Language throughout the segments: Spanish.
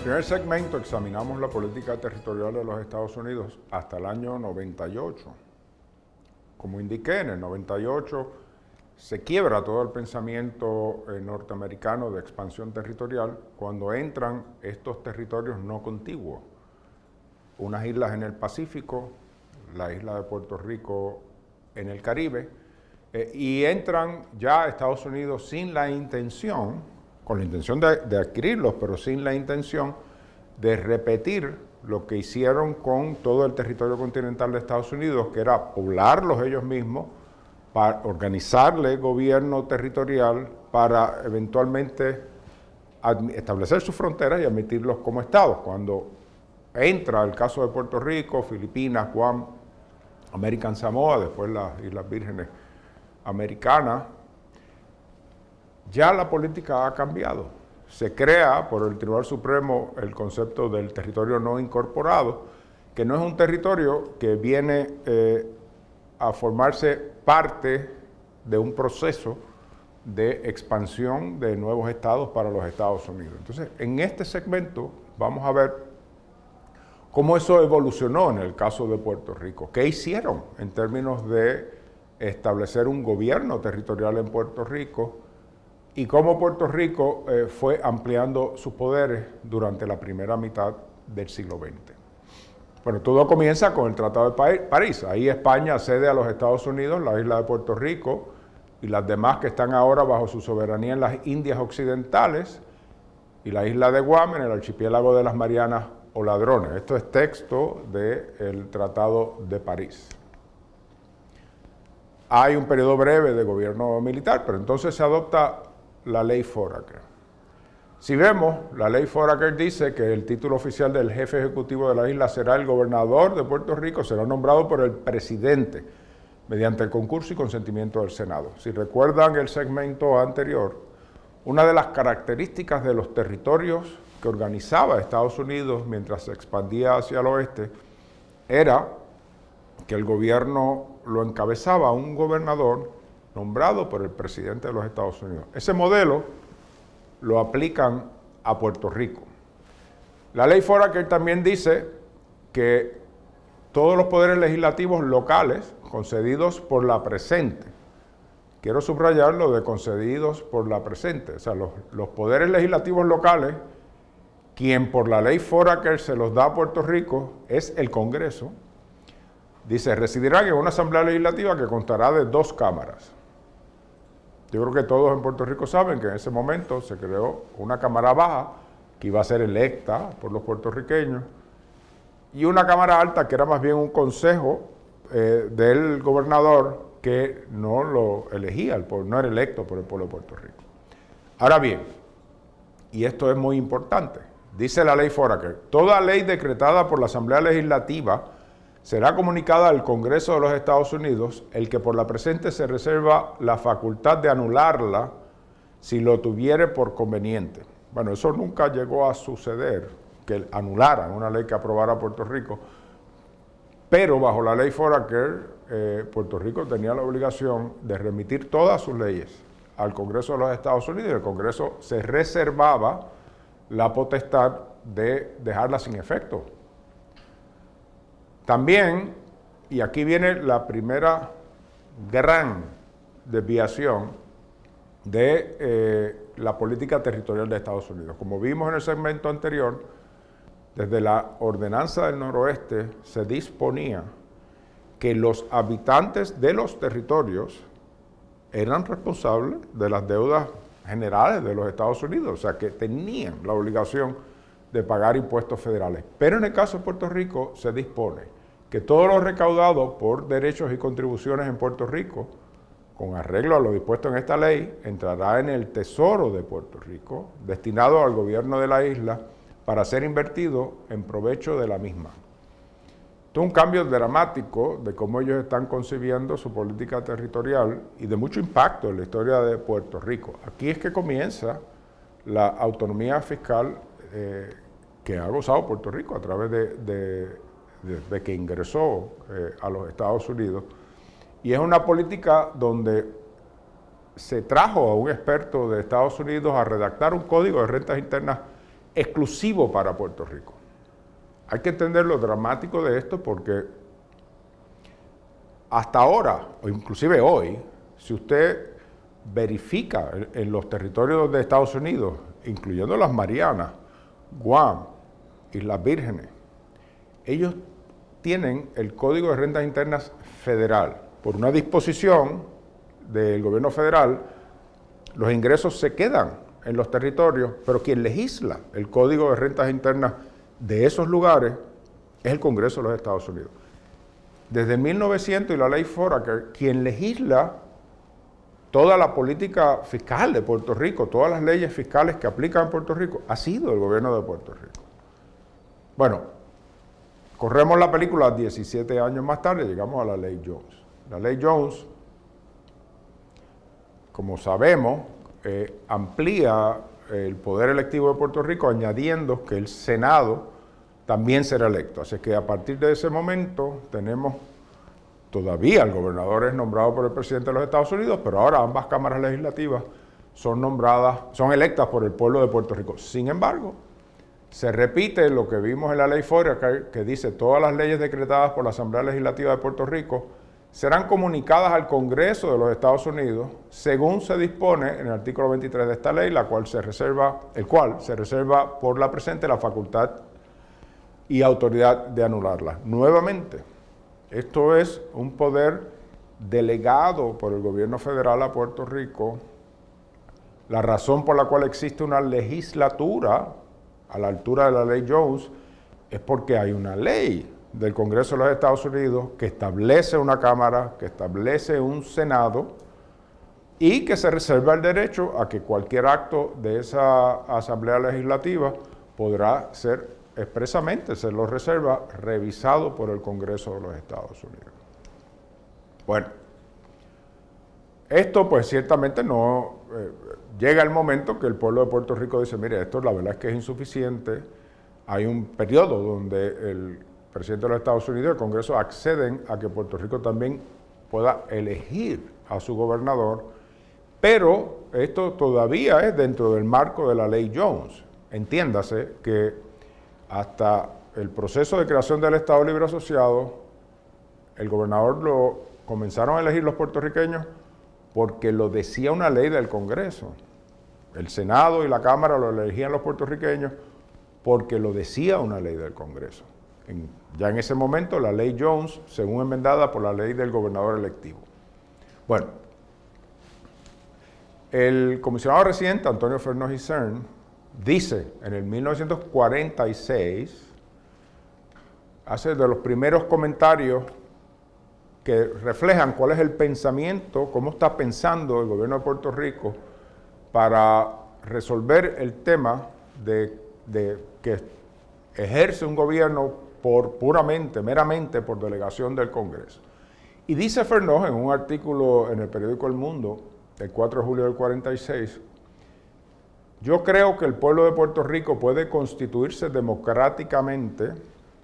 primer segmento examinamos la política territorial de los Estados Unidos hasta el año 98. Como indiqué, en el 98 se quiebra todo el pensamiento norteamericano de expansión territorial cuando entran estos territorios no contiguos. Unas islas en el Pacífico, la isla de Puerto Rico en el Caribe, y entran ya a Estados Unidos sin la intención, con la intención de adquirirlos, pero sin la intención de repetir lo que hicieron con todo el territorio continental de Estados Unidos, que era poblarlos ellos mismos, para organizarle gobierno territorial, para eventualmente establecer sus fronteras y admitirlos como estados. Cuando entra el caso de Puerto Rico, Filipinas, Guam, American Samoa, después las Islas Vírgenes Americanas, ya la política ha cambiado. Se crea por el Tribunal Supremo el concepto del territorio no incorporado, que no es un territorio que viene a formarse parte de un proceso de expansión de nuevos estados para los Estados Unidos. Entonces, en este segmento vamos a ver cómo eso evolucionó en el caso de Puerto Rico. ¿Qué hicieron en términos de establecer un gobierno territorial en Puerto Rico? Y cómo Puerto Rico fue ampliando sus poderes durante la primera mitad del siglo XX. Bueno, todo comienza con el Tratado de París. Ahí España cede a los Estados Unidos la isla de Puerto Rico y las demás que están ahora bajo su soberanía en las Indias Occidentales y la isla de Guam en el archipiélago de las Marianas o Ladrones. Esto es texto del Tratado de París. Hay un periodo breve de gobierno militar, pero entonces se adopta la ley Foraker. Si vemos, la ley Foraker dice que el título oficial del jefe ejecutivo de la isla será el gobernador de Puerto Rico, será nombrado por el presidente mediante el concurso y consentimiento del Senado. Si recuerdan el segmento anterior, una de las características de los territorios que organizaba Estados Unidos mientras se expandía hacia el oeste era que el gobierno lo encabezaba un gobernador nombrado por el presidente de los Estados Unidos. Ese modelo lo aplican a Puerto Rico. La ley Foraker también dice que todos los poderes legislativos locales concedidos por la presente, quiero subrayar lo de concedidos por la presente, o sea, los poderes legislativos locales, quien por la ley Foraker se los da a Puerto Rico es el Congreso. Dice, residirán en una asamblea legislativa que constará de 2 cámaras. Yo creo que todos en Puerto Rico saben que en ese momento se creó una cámara baja que iba a ser electa por los puertorriqueños y una cámara alta que era más bien un consejo del gobernador que no lo elegía, no era electo por el pueblo de Puerto Rico. Ahora bien, y esto es muy importante, dice la ley Foraker, toda ley decretada por la Asamblea Legislativa será comunicada al Congreso de los Estados Unidos, el que por la presente se reserva la facultad de anularla si lo tuviere por conveniente. Bueno, eso nunca llegó a suceder, que anularan una ley que aprobara Puerto Rico, pero bajo la ley Foraker, Puerto Rico tenía la obligación de remitir todas sus leyes al Congreso de los Estados Unidos y el Congreso se reservaba la potestad de dejarla sin efecto. También, y aquí viene la primera gran desviación de la política territorial de Estados Unidos. Como vimos en el segmento anterior, desde la Ordenanza del Noroeste se disponía que los habitantes de los territorios eran responsables de las deudas generales de los Estados Unidos, o sea que tenían la obligación de pagar impuestos federales. Pero en el caso de Puerto Rico se dispone que todo lo recaudado por derechos y contribuciones en Puerto Rico, con arreglo a lo dispuesto en esta ley, entrará en el Tesoro de Puerto Rico, destinado al gobierno de la isla, para ser invertido en provecho de la misma. Esto es un cambio dramático de cómo ellos están concibiendo su política territorial y de mucho impacto en la historia de Puerto Rico. Aquí es que comienza la autonomía fiscal que ha gozado Puerto Rico a través de que ingresó a los Estados Unidos. Y es una política donde se trajo a un experto de Estados Unidos a redactar un código de rentas internas exclusivo para Puerto Rico. Hay que entender lo dramático de esto porque hasta ahora, o inclusive hoy, si usted verifica en los territorios de Estados Unidos, incluyendo las Marianas, Guam, Islas Vírgenes, ellos tienen el Código de Rentas Internas Federal. Por una disposición del gobierno federal, los ingresos se quedan en los territorios, pero quien legisla el Código de Rentas Internas de esos lugares es el Congreso de los Estados Unidos. Desde 1900 y la ley Foraker, quien legisla toda la política fiscal de Puerto Rico, todas las leyes fiscales que aplican en Puerto Rico, ha sido el gobierno de Puerto Rico. Bueno, corremos la película 17 años más tarde, llegamos a la ley Jones. La ley Jones, como sabemos, amplía el poder electivo de Puerto Rico añadiendo que el Senado también será electo. Así que a partir de ese momento tenemos, todavía el gobernador es nombrado por el presidente de los Estados Unidos, pero ahora ambas cámaras legislativas son electas por el pueblo de Puerto Rico. Sin embargo, se repite lo que vimos en la ley Foraker, que dice todas las leyes decretadas por la Asamblea Legislativa de Puerto Rico serán comunicadas al Congreso de los Estados Unidos según se dispone en el artículo 23 de esta ley, el cual se reserva por la presente la facultad y autoridad de anularlas. Nuevamente, esto es un poder delegado por el gobierno federal a Puerto Rico. La razón por la cual existe una legislatura a la altura de la ley Jones es porque hay una ley del Congreso de los Estados Unidos que establece una Cámara, que establece un Senado y que se reserva el derecho a que cualquier acto de esa Asamblea Legislativa podrá ser expresamente, se lo reserva, revisado por el Congreso de los Estados Unidos. Bueno, esto pues ciertamente no llega el momento que el pueblo de Puerto Rico dice, mire, esto la verdad es que es insuficiente. Hay un periodo donde el presidente de los Estados Unidos y el Congreso acceden a que Puerto Rico también pueda elegir a su gobernador, pero esto todavía es dentro del marco de la ley Jones. Entiéndase que hasta el proceso de creación del Estado Libre Asociado, el gobernador lo comenzaron a elegir los puertorriqueños porque lo decía una ley del Congreso. El Senado y la Cámara lo elegían los puertorriqueños porque lo decía una ley del Congreso. Ya en ese momento la ley Jones, según enmendada por la ley del gobernador electivo. Bueno, el comisionado residente Antonio Fernández Isern dice en el 1946, hace de los primeros comentarios que reflejan cuál es el pensamiento, cómo está pensando el gobierno de Puerto Rico para resolver el tema de que ejerce un gobierno meramente por delegación del Congreso. Y dice Fernández en un artículo en el periódico El Mundo, el 4 de julio del 46, yo creo que el pueblo de Puerto Rico puede constituirse democráticamente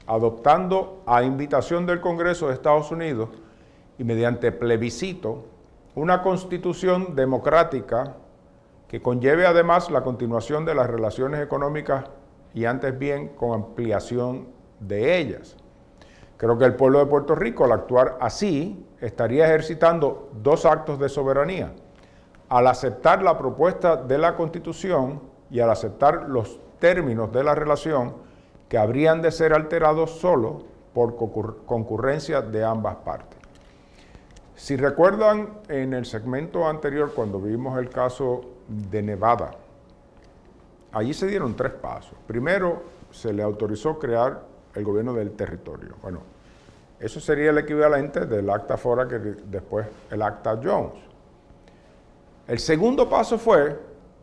adoptando a invitación del Congreso de Estados Unidos y mediante plebiscito una constitución democrática que conlleve además la continuación de las relaciones económicas y antes bien con ampliación de ellas. Creo que el pueblo de Puerto Rico, al actuar así, estaría ejercitando dos actos de soberanía. Al aceptar la propuesta de la Constitución y al aceptar los términos de la relación que habrían de ser alterados solo por concurrencia de ambas partes. Si recuerdan en el segmento anterior cuando vimos el caso de Nevada, allí se dieron tres pasos. Primero, se le autorizó crear el gobierno del territorio. Bueno, eso sería el equivalente del acta Foraker que después el acta Jones. El segundo paso fue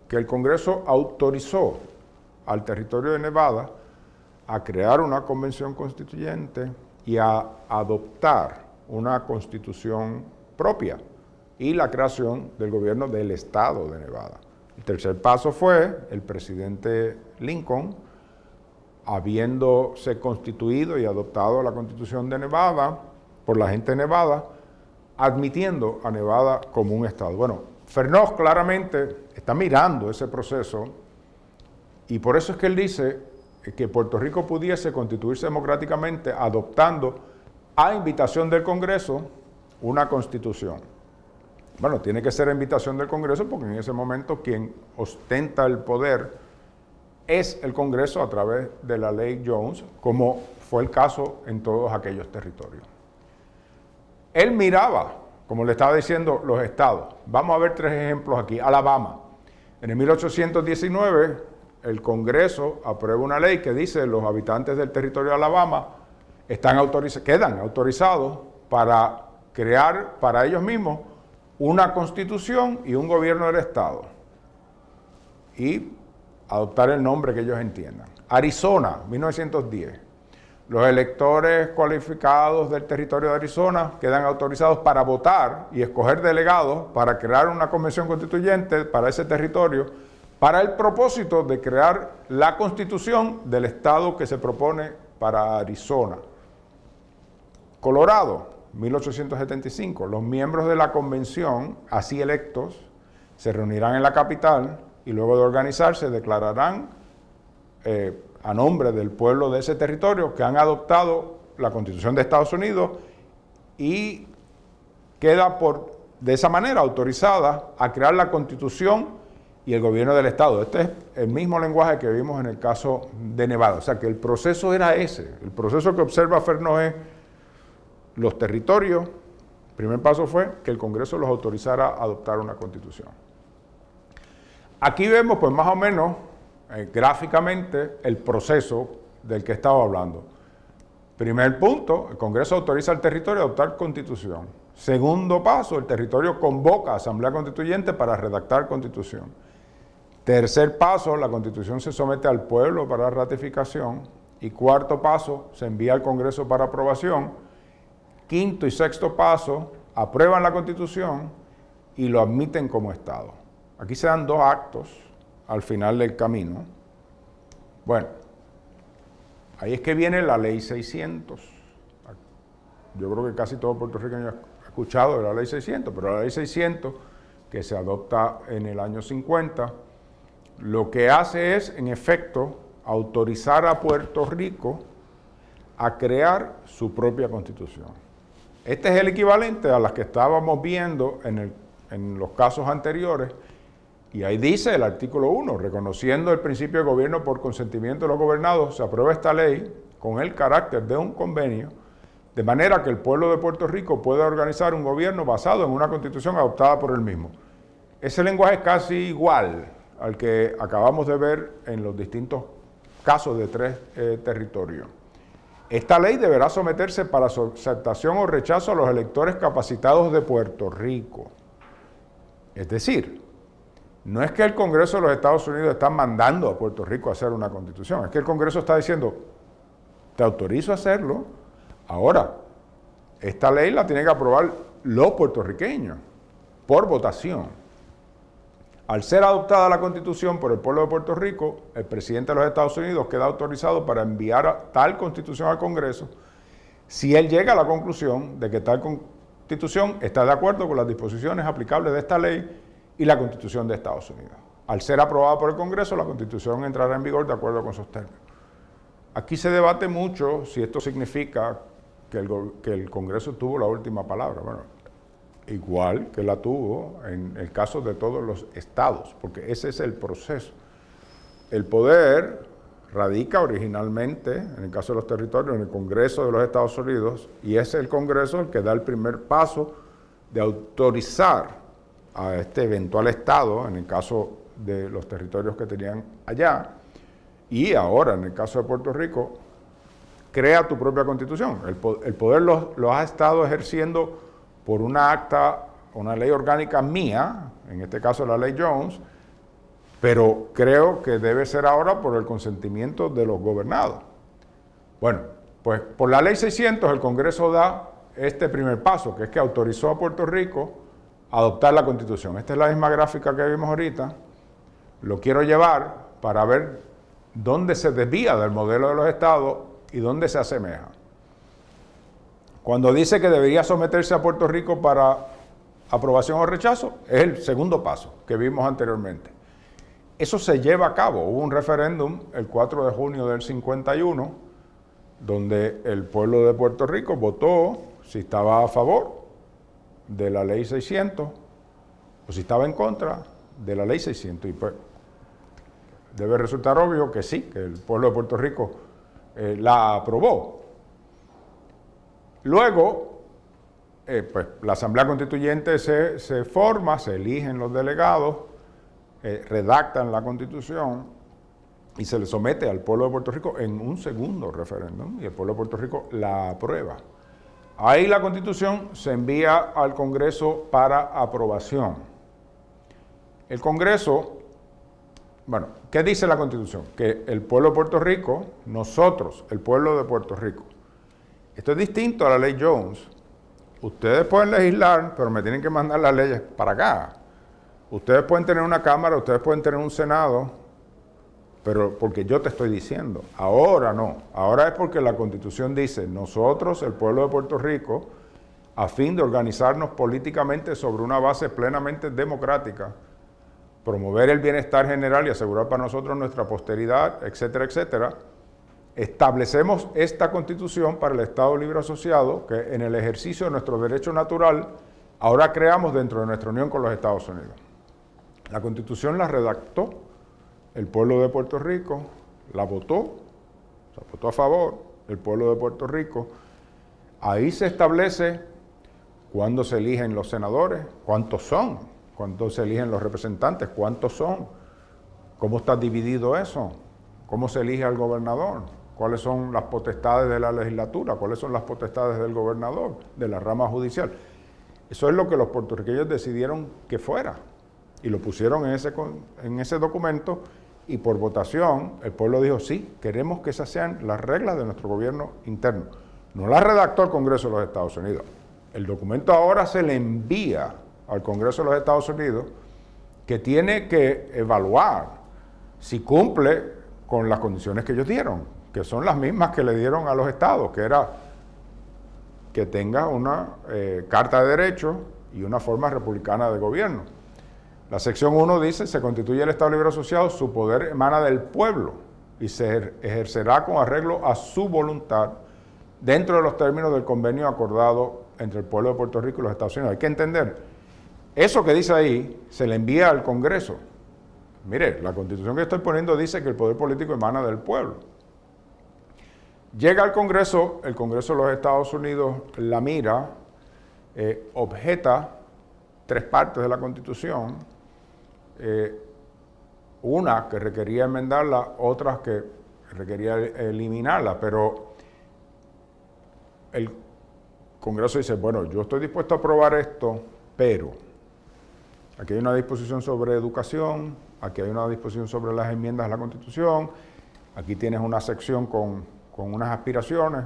que el Congreso autorizó al territorio de Nevada a crear una convención constituyente y a adoptar una constitución propia y la creación del gobierno del estado de Nevada. El tercer paso fue el presidente Lincoln, habiéndose constituido y adoptado la Constitución de Nevada por la gente de Nevada, admitiendo a Nevada como un estado. Bueno, Fernández claramente está mirando ese proceso Y por eso es que él dice que Puerto Rico pudiese constituirse democráticamente adoptando, a invitación del Congreso, una constitución. Bueno, tiene que ser a invitación del Congreso porque en ese momento quien ostenta el poder es el Congreso a través de la ley Jones, como fue el caso en todos aquellos territorios. Él miraba, como le estaba diciendo, los estados. Vamos a ver 3 ejemplos aquí. Alabama. En el 1819, el Congreso aprueba una ley que dice que los habitantes del territorio de Alabama quedan autorizados para crear para ellos mismos una constitución y un gobierno del estado y adoptar el nombre que ellos entiendan. Arizona, 1910. Los electores cualificados del territorio de Arizona quedan autorizados para votar y escoger delegados para crear una convención constituyente para ese territorio para el propósito de crear la constitución del estado que se propone para Arizona. Colorado, 1875. Los miembros de la convención, así electos, se reunirán en la capital y luego de organizarse declararán a nombre del pueblo de ese territorio que han adoptado la Constitución de Estados Unidos y queda de esa manera autorizada a crear la Constitución y el gobierno del Estado. Este es el mismo lenguaje que vimos en el caso de Nevada. O sea que el proceso era ese. El proceso que observa Fernández es los territorios. El primer paso fue que el Congreso los autorizara a adoptar una Constitución. Aquí vemos pues más o menos gráficamente el proceso del que estaba hablando. Primer punto, el Congreso autoriza al territorio a adoptar Constitución. Segundo paso, el territorio convoca a Asamblea Constituyente para redactar Constitución. Tercer paso, la Constitución se somete al pueblo para ratificación. Y cuarto paso, se envía al Congreso para aprobación. Quinto y sexto paso, aprueban la Constitución y lo admiten como Estado. Aquí se dan 2 actos al final del camino. Bueno, ahí es que viene la Ley 600. Yo creo que casi todo puertorriqueño ha escuchado de la Ley 600, pero la Ley 600, que se adopta en el año 50, lo que hace es, en efecto, autorizar a Puerto Rico a crear su propia Constitución. Este es el equivalente a las que estábamos viendo en los casos anteriores. Y ahí dice el artículo 1, reconociendo el principio de gobierno por consentimiento de los gobernados, se aprueba esta ley con el carácter de un convenio, de manera que el pueblo de Puerto Rico pueda organizar un gobierno basado en una constitución adoptada por él mismo. Ese lenguaje es casi igual al que acabamos de ver en los distintos casos de 3 territorios. Esta ley deberá someterse para su aceptación o rechazo a los electores capacitados de Puerto Rico. Es decir, no es que el Congreso de los Estados Unidos está mandando a Puerto Rico a hacer una constitución, es que el Congreso está diciendo, te autorizo a hacerlo, ahora, esta ley la tienen que aprobar los puertorriqueños, por votación. Al ser adoptada la Constitución por el pueblo de Puerto Rico, el presidente de los Estados Unidos queda autorizado para enviar tal Constitución al Congreso si él llega a la conclusión de que tal Constitución está de acuerdo con las disposiciones aplicables de esta ley y la Constitución de Estados Unidos. Al ser aprobada por el Congreso, la Constitución entrará en vigor de acuerdo con sus términos. Aquí se debate mucho si esto significa que el Congreso tuvo la última palabra. Bueno, igual que la tuvo en el caso de todos los estados, porque ese es el proceso. El poder radica originalmente, en el caso de los territorios, en el Congreso de los Estados Unidos, y es el Congreso el que da el primer paso de autorizar a este eventual estado, en el caso de los territorios que tenían allá, y ahora, en el caso de Puerto Rico, crea tu propia constitución. El poder lo ha estado ejerciendo por una acta, una ley orgánica mía, en este caso la ley Jones, pero creo que debe ser ahora por el consentimiento de los gobernados. Bueno, pues por la ley 600 el Congreso da este primer paso, que es que autorizó a Puerto Rico a adoptar la Constitución. Esta es la misma gráfica que vimos ahorita. Lo quiero llevar para ver dónde se desvía del modelo de los estados y dónde se asemeja. Cuando dice que debería someterse a Puerto Rico para aprobación o rechazo, es el segundo paso que vimos anteriormente. Eso se lleva a cabo. Hubo un referéndum el 4 de junio del 51, donde el pueblo de Puerto Rico votó si estaba a favor de la ley 600 o si estaba en contra de la ley 600. Y pues debe resultar obvio que sí, que el pueblo de Puerto Rico la aprobó. Luego, pues la Asamblea Constituyente se forma, se eligen los delegados, redactan la Constitución y se le somete al pueblo de Puerto Rico en un segundo referéndum y el pueblo de Puerto Rico la aprueba. Ahí la Constitución se envía al Congreso para aprobación. El Congreso, bueno, ¿qué dice la Constitución? Que el pueblo de Puerto Rico, nosotros, el pueblo de Puerto Rico, esto es distinto a la ley Jones. Ustedes pueden legislar, pero me tienen que mandar las leyes para acá. Ustedes pueden tener una Cámara, ustedes pueden tener un Senado, pero porque yo te estoy diciendo. Ahora no. Ahora es porque la Constitución dice, nosotros, el pueblo de Puerto Rico, a fin de organizarnos políticamente sobre una base plenamente democrática, promover el bienestar general y asegurar para nosotros nuestra posteridad, etcétera, etcétera, establecemos esta Constitución para el Estado Libre Asociado, que en el ejercicio de nuestro derecho natural, ahora creamos dentro de nuestra unión con los Estados Unidos. La Constitución la redactó el pueblo de Puerto Rico, la votó, votó a favor el pueblo de Puerto Rico. Ahí se establece cuándo se eligen los senadores, cuántos son, cuándo se eligen los representantes, cuántos son, cómo está dividido eso, cómo se elige al gobernador, cuáles son las potestades de la legislatura, cuáles son las potestades del gobernador, de la rama judicial. Eso es lo que los puertorriqueños decidieron que fuera y lo pusieron en ese documento y por votación el pueblo dijo sí, queremos que esas sean las reglas de nuestro gobierno interno. No las redactó el Congreso de los Estados Unidos. El documento ahora se le envía al Congreso de los Estados Unidos, que tiene que evaluar si cumple con las condiciones que ellos dieron, que son las mismas que le dieron a los estados, que era que tenga una carta de derechos y una forma republicana de gobierno. La sección 1 dice, se constituye el Estado Libre Asociado, su poder emana del pueblo y se ejercerá con arreglo a su voluntad dentro de los términos del convenio acordado entre el pueblo de Puerto Rico y los Estados Unidos. Hay que entender, eso que dice ahí se le envía al Congreso. Mire, la Constitución que estoy poniendo dice que el poder político emana del pueblo. Llega al Congreso, el Congreso de los Estados Unidos la mira, objeta 3 partes de la Constitución, una que requería enmendarla, otras que requería eliminarla, pero el Congreso dice, bueno, yo estoy dispuesto a aprobar esto, pero aquí hay una disposición sobre educación, aquí hay una disposición sobre las enmiendas a la Constitución, aquí tienes una sección con unas aspiraciones.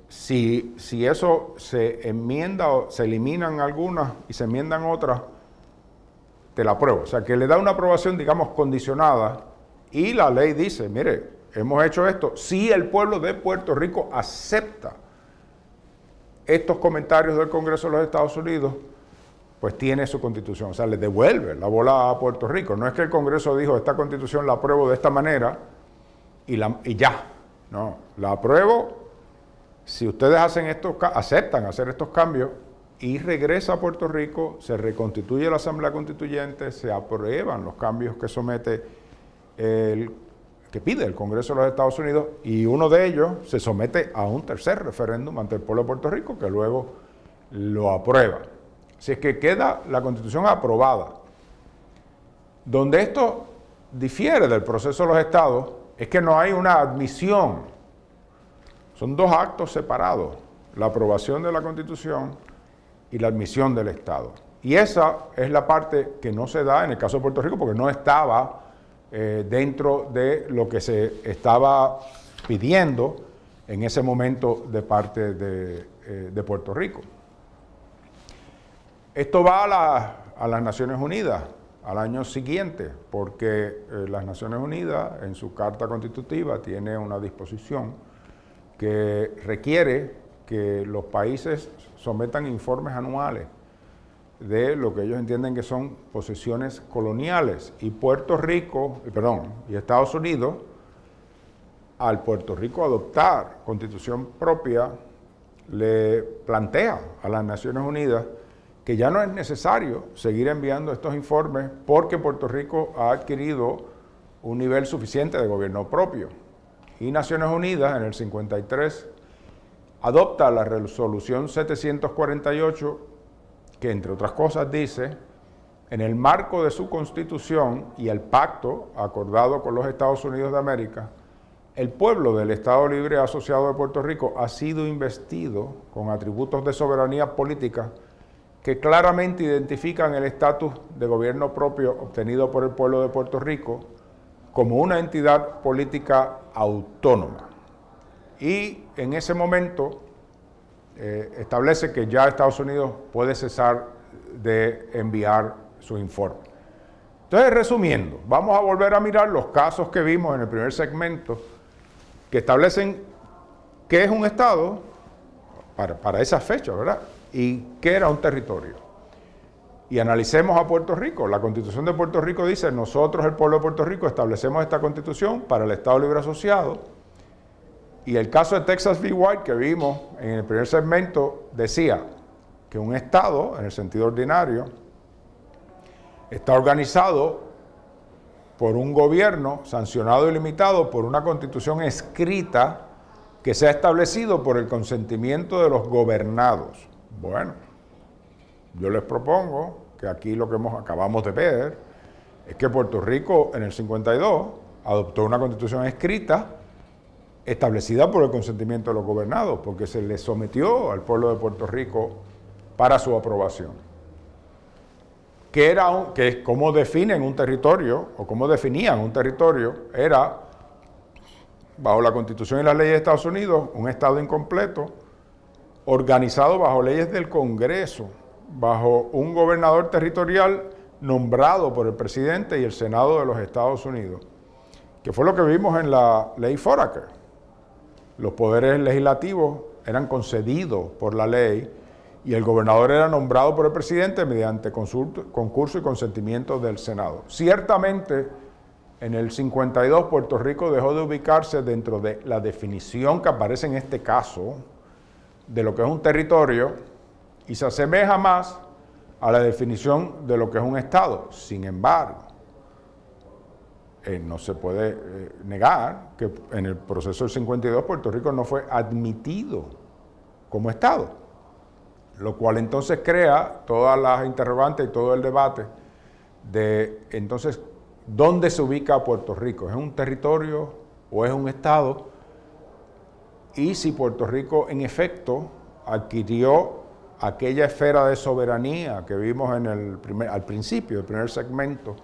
Si eso se enmienda o se eliminan algunas y se enmiendan otras, te la apruebo. O sea, que le da una aprobación, digamos, condicionada y la ley dice, mire, hemos hecho esto. Si el pueblo de Puerto Rico acepta estos comentarios del Congreso de los Estados Unidos, pues tiene su Constitución. O sea, le devuelve la bola a Puerto Rico. No es que el Congreso dijo, esta Constitución la apruebo de esta manera y ya. No, la apruebo si ustedes aceptan hacer estos cambios y regresa a Puerto Rico, se reconstituye la Asamblea Constituyente, se aprueban los cambios que somete que pide el Congreso de los Estados Unidos y uno de ellos se somete a un tercer referéndum ante el pueblo de Puerto Rico que luego lo aprueba. Así es que queda la Constitución aprobada. Donde esto difiere del proceso de los estados es que no hay una admisión. Son 2 actos separados, la aprobación de la Constitución y la admisión del Estado. Y esa es la parte que no se da en el caso de Puerto Rico porque no estaba dentro de lo que se estaba pidiendo en ese momento de parte de Puerto Rico. Esto va a las Naciones Unidas al año siguiente, porque las Naciones Unidas en su Carta Constitutiva tiene una disposición que requiere que los países sometan informes anuales de lo que ellos entienden que son posesiones coloniales. Y y Estados Unidos, al Puerto Rico adoptar constitución propia, le plantea a las Naciones Unidas que ya no es necesario seguir enviando estos informes porque Puerto Rico ha adquirido un nivel suficiente de gobierno propio. Y Naciones Unidas, en el 53, adopta la resolución 748, que entre otras cosas dice, en el marco de su constitución y el pacto acordado con los Estados Unidos de América, el pueblo del Estado Libre Asociado de Puerto Rico ha sido investido con atributos de soberanía política que claramente identifican el estatus de gobierno propio obtenido por el pueblo de Puerto Rico como una entidad política autónoma. Y en ese momento establece que ya Estados Unidos puede cesar de enviar su informe. Entonces, resumiendo, vamos a volver a mirar los casos que vimos en el primer segmento que establecen qué es un Estado para esa fecha, ¿verdad? Y qué era un territorio. Y analicemos a Puerto Rico. La Constitución de Puerto Rico dice, nosotros, el pueblo de Puerto Rico, establecemos esta Constitución para el Estado Libre Asociado. Y el caso de Texas v. White que vimos en el primer segmento decía que un Estado, en el sentido ordinario, está organizado por un gobierno sancionado y limitado por una Constitución escrita que se ha establecido por el consentimiento de los gobernados. Bueno, yo les propongo que aquí lo que acabamos de ver es que Puerto Rico en el 52 adoptó una Constitución escrita establecida por el consentimiento de los gobernados, porque se le sometió al pueblo de Puerto Rico para su aprobación. Cómo definen un territorio, o cómo definían un territorio, era, bajo la Constitución y las leyes de Estados Unidos, un Estado incompleto, organizado bajo leyes del Congreso, bajo un gobernador territorial nombrado por el presidente y el Senado de los Estados Unidos, que fue lo que vimos en la ley Foraker. Los poderes legislativos eran concedidos por la ley y el gobernador era nombrado por el presidente mediante concurso y consentimiento del Senado. Ciertamente, en el 52 Puerto Rico dejó de ubicarse dentro de la definición que aparece en este caso de lo que es un territorio y se asemeja más a la definición de lo que es un Estado. Sin embargo, no se puede negar que en el proceso del 52 Puerto Rico no fue admitido como Estado, lo cual entonces crea todas las interrogantes y todo el debate de entonces dónde se ubica Puerto Rico. ¿Es un territorio o es un Estado? Y si Puerto Rico en efecto adquirió aquella esfera de soberanía que vimos al principio del primer segmento,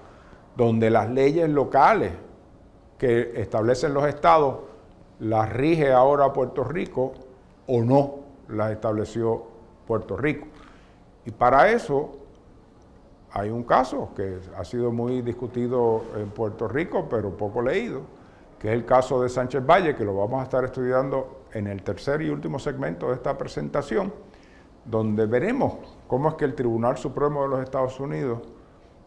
donde las leyes locales que establecen los estados las rige ahora Puerto Rico o no las estableció Puerto Rico. Y para eso hay un caso que ha sido muy discutido en Puerto Rico, pero poco leído, que es el caso de Sánchez Valle, que lo vamos a estar estudiando en el tercer y último segmento de esta presentación, donde veremos cómo es que el Tribunal Supremo de los Estados Unidos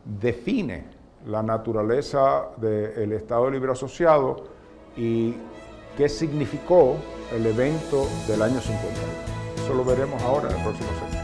define la naturaleza del Estado Libre Asociado y qué significó el evento del año 50. Eso lo veremos ahora en el próximo segmento.